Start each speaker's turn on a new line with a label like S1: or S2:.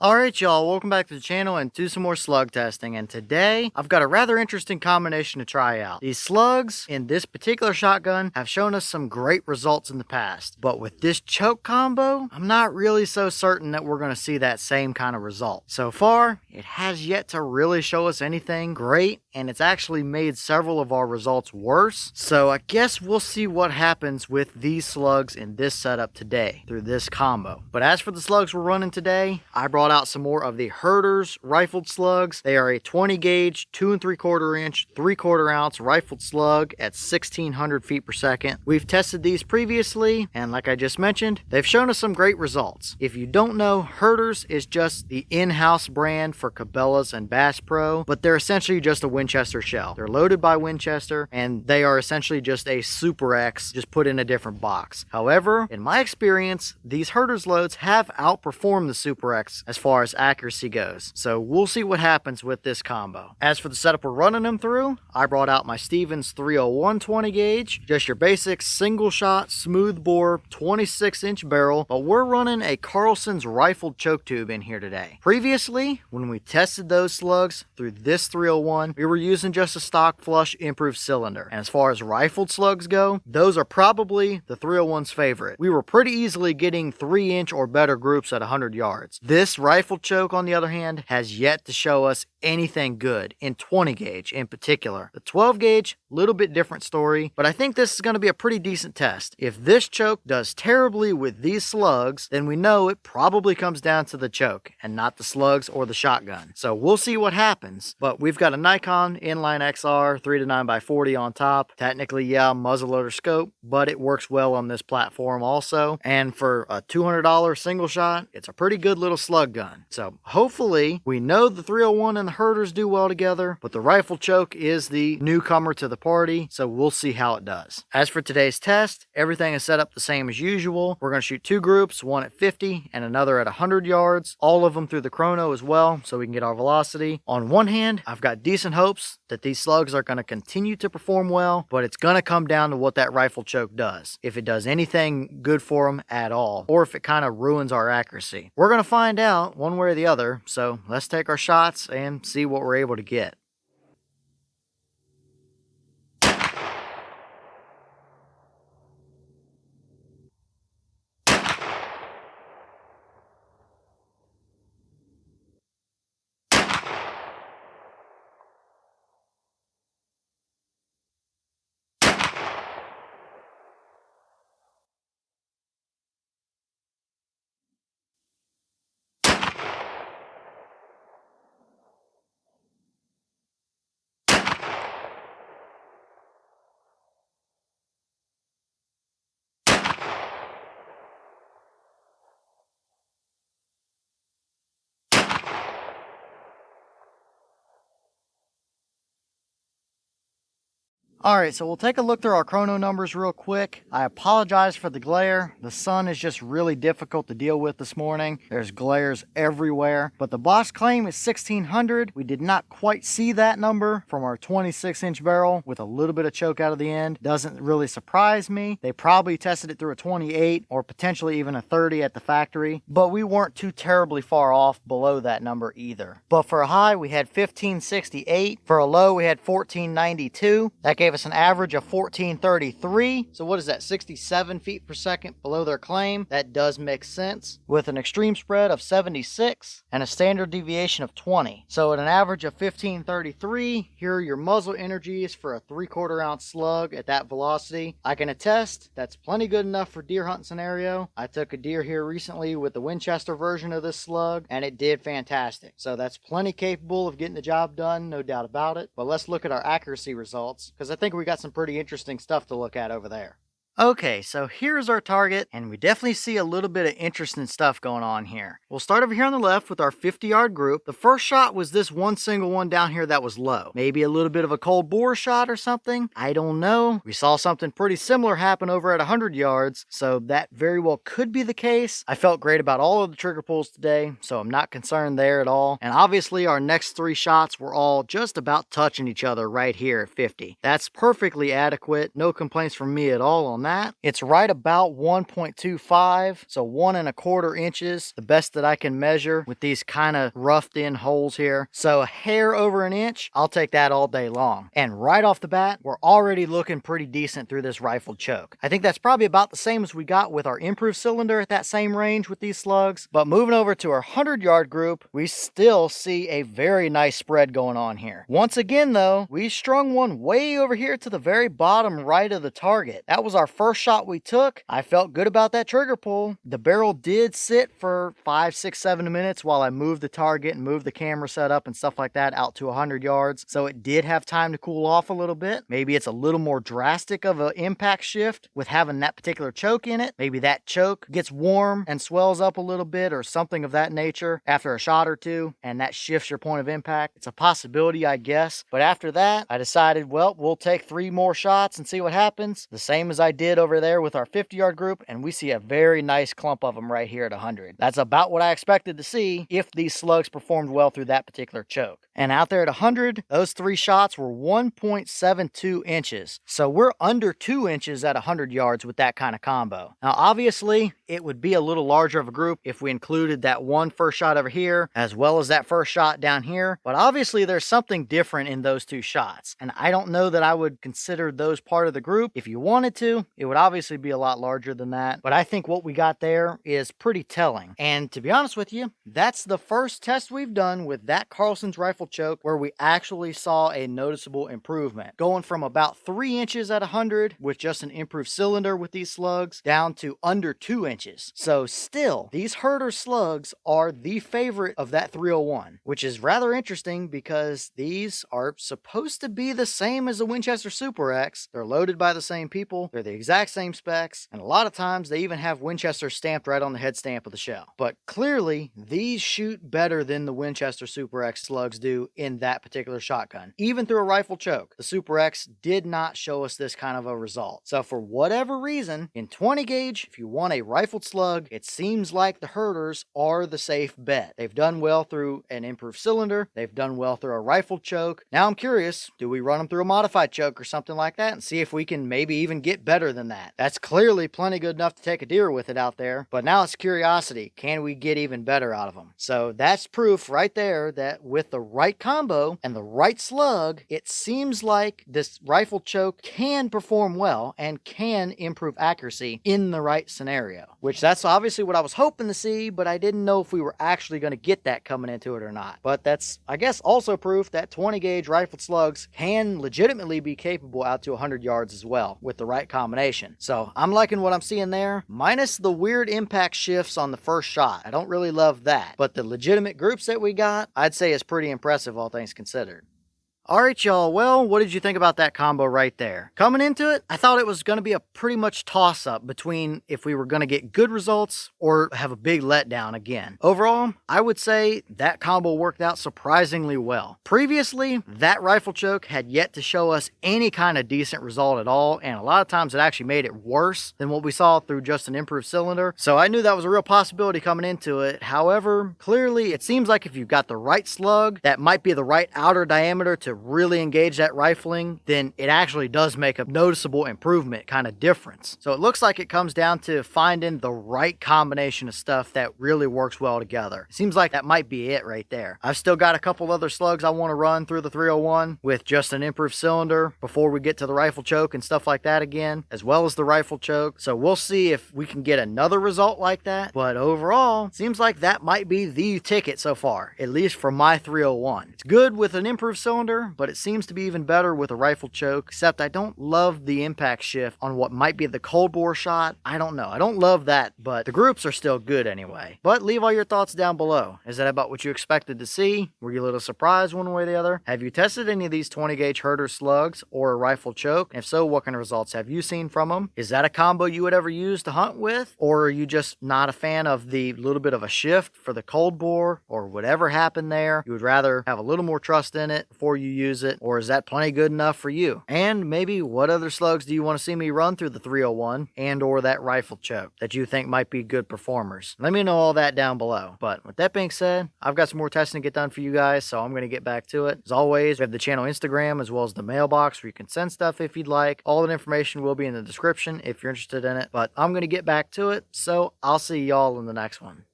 S1: Alright y'all, welcome back to the channel and do some more slug testing, and today I've got a rather interesting combination to try out. These slugs in this particular shotgun have shown us some great results in the past, but with this choke combo, I'm not really so certain that we're going to see that same kind of result. So far, it has yet to really show us anything great, and it's actually made several of our results worse, so I guess we'll see what happens with these slugs in this setup today through this combo. But as for the slugs we're running today, I brought out some more of the Herter's rifled slugs. They are a 20 gauge, 2 3/4 inch, 3/4 ounce rifled slug at 1600 feet per second. We've tested these previously, and like I just mentioned, they've shown us some great results. If you don't know, Herter's is just the in-house brand for Cabela's and Bass Pro, but they're essentially just a Winchester shell. They're loaded by Winchester, and they are essentially just a Super X, just put in a different box. However, in my experience, these Herter's loads have outperformed the Super X as far as accuracy goes, so we'll see what happens with this combo. As for the setup we're running them through, I brought out my Stevens 301 20 gauge, just your basic single shot smooth bore 26-inch barrel, but we're running a Carlson's rifled choke tube in here today. Previously, when we tested those slugs through this 301, we were using just a stock flush improved cylinder, and as far as rifled slugs go, those are probably the 301's favorite. We were pretty easily getting 3-inch or better groups at 100 yards. This rifle choke, on the other hand, has yet to show us anything good in 20 gauge in particular. The 12 gauge, little bit different story, but I think this is going to be a pretty decent test. If this choke does terribly with these slugs, then we know it probably comes down to the choke and not the slugs or the shotgun. So we'll see what happens, but we've got a Nikon inline XR 3-9x40 on top. Technically, yeah, muzzleloader scope, but it works well on this platform also. And for a $200 single shot, it's a pretty good little slug gun. So hopefully we know the 301 and the Herters do well together, but the rifle choke is the newcomer to the party, so we'll see how it does. As for today's test, everything is set up the same as usual. We're going to shoot two groups, one at 50 and another at 100 yards, all of them through the chrono as well, so we can get our velocity. On one hand, I've got decent hopes that these slugs are going to continue to perform well, but it's going to come down to what that rifle choke does. If it does anything good for them at all, or if it kind of ruins our accuracy. We're going to find out one way or the other, so let's take our shots and see what we're able to get. Alright, so we'll take a look through our chrono numbers real quick. I apologize for the glare. The sun is just really difficult to deal with this morning. There's glares everywhere. But the boss claim is 1600. We did not quite see that number from our 26-inch barrel with a little bit of choke out of the end. Doesn't really surprise me. They probably tested it through a 28 or potentially even a 30 at the factory. But we weren't too terribly far off below that number either. But for a high, we had 1568. For a low, we had 1492. That gave us an average of 1433. So what is that, 67 feet per second below their claim? That does make sense. With an extreme spread of 76 and a standard deviation of 20. So at an average of 1533, here are your muzzle energies for a 3/4 ounce slug at that velocity. I can attest that's plenty good enough for deer hunting scenario. I took a deer here recently with the Winchester version of this slug, and it did fantastic. So that's plenty capable of getting the job done, no doubt about it. But let's look at our accuracy results, because I think we got some pretty interesting stuff to look at over there. Okay, so here's our target, and we definitely see a little bit of interesting stuff going on here. We'll start over here on the left with our 50-yard group. The first shot was this one single one down here that was low. Maybe a little bit of a cold bore shot or something. I don't know. We saw something pretty similar happen over at 100 yards, so that very well could be the case. I felt great about all of the trigger pulls today, so I'm not concerned there at all. And obviously our next three shots were all just about touching each other right here at 50. That's perfectly adequate. No complaints from me at all on that. It's right about 1.25, so 1¼ inches, the best that I can measure with these kind of roughed in holes here. So a hair over an inch, I'll take that all day long. And right off the bat, we're already looking pretty decent through this rifled choke. I think that's probably about the same as we got with our improved cylinder at that same range with these slugs. But moving over to our 100-yard group, we still see a very nice spread going on here. Once again though, we strung one way over here to the very bottom right of the target. That was our first shot we took. I felt good about that trigger pull. The barrel did sit for 5, 6, 7 minutes while I moved the target and moved the camera setup and stuff like that out to 100 yards. So it did have time to cool off a little bit. Maybe it's a little more drastic of an impact shift with having that particular choke in it. Maybe that choke gets warm and swells up a little bit or something of that nature after a shot or two, and that shifts your point of impact. It's a possibility, I guess. But after that, I decided, well, we'll take 3 more shots and see what happens. The same as I did over there with our 50-yard group, and we see a very nice clump of them right here at 100. That's about what I expected to see if these slugs performed well through that particular choke. And out there at 100, those 3 shots were 1.72 inches. So we're under 2 inches at 100 yards with that kind of combo. Now, obviously, it would be a little larger of a group if we included that one first shot over here, as well as that first shot down here. But obviously, there's something different in those 2 shots. And I don't know that I would consider those part of the group. If you wanted to, it would obviously be a lot larger than that. But I think what we got there is pretty telling. And to be honest with you, that's the first test we've done with that Carlson's rifle choke where we actually saw a noticeable improvement. Going from about 3 inches at 100 with just an improved cylinder with these slugs down to under 2 inches. So still, these Herter slugs are the favorite of that 301, which is rather interesting because these are supposed to be the same as the Winchester Super X. They're loaded by the same people, they're the exact same specs, and a lot of times they even have Winchester stamped right on the head stamp of the shell. But clearly, these shoot better than the Winchester Super X slugs do in that particular shotgun. Even through a rifle choke, the Super X did not show us this kind of a result. So for whatever reason, in 20 gauge, if you want a rifled slug, it seems like the Herters are the safe bet. They've done well through an improved cylinder. They've done well through a rifled choke. Now I'm curious, do we run them through a modified choke or something like that and see if we can maybe even get better than that? That's clearly plenty good enough to take a deer with it out there, but now it's curiosity. Can we get even better out of them? So that's proof right there that with the right combo and the right slug, it seems like this rifle choke can perform well and can improve accuracy in the right scenario, which that's obviously what I was hoping to see, but I didn't know if we were actually going to get that coming into it or not. But that's, I guess, also proof that 20 gauge rifled slugs can legitimately be capable out to 100 yards as well with the right combination. So I'm liking what I'm seeing there, minus the weird impact shifts on the first shot. I don't really love that, but the legitimate groups that we got, I'd say is pretty impressive all things considered. Alright y'all, well, what did you think about that combo right there? Coming into it, I thought it was going to be a pretty much toss-up between if we were going to get good results or have a big letdown again. Overall, I would say that combo worked out surprisingly well. Previously, that rifle choke had yet to show us any kind of decent result at all, and a lot of times it actually made it worse than what we saw through just an improved cylinder, so I knew that was a real possibility coming into it. However, clearly, it seems like if you've got the right slug, that might be the right outer diameter to really engage that rifling, then it actually does make a noticeable improvement kind of difference. So it looks like it comes down to finding the right combination of stuff that really works well together. Seems like that might be it right there. I've still got a couple other slugs I want to run through the 301 with just an improved cylinder before we get to the rifle choke and stuff like that again, as well as the rifle choke. So we'll see if we can get another result like that. But overall, seems like that might be the ticket so far, at least for my 301. It's good with an improved cylinder, but it seems to be even better with a rifle choke, except I don't love the impact shift on what might be the cold bore shot. I don't know. I don't love that, but the groups are still good anyway. But leave all your thoughts down below. Is that about what you expected to see? Were you a little surprised one way or the other? Have you tested any of these 20 gauge Herter slugs or a rifle choke? If so, what kind of results have you seen from them? Is that a combo you would ever use to hunt with? Or are you just not a fan of the little bit of a shift for the cold bore or whatever happened there? You would rather have a little more trust in it before you use it, or is that plenty good enough for you? And maybe what other slugs do you want to see me run through the 301 and or that rifle choke that you think might be good performers? Let me know all that down below. But with that being said, I've got some more testing to get done for you guys, so I'm going to get back to it. As always, we have the channel Instagram as well as the mailbox where you can send stuff if you'd like. All that information will be in the description if you're interested in it. But I'm going to get back to it, so I'll see y'all in the next one.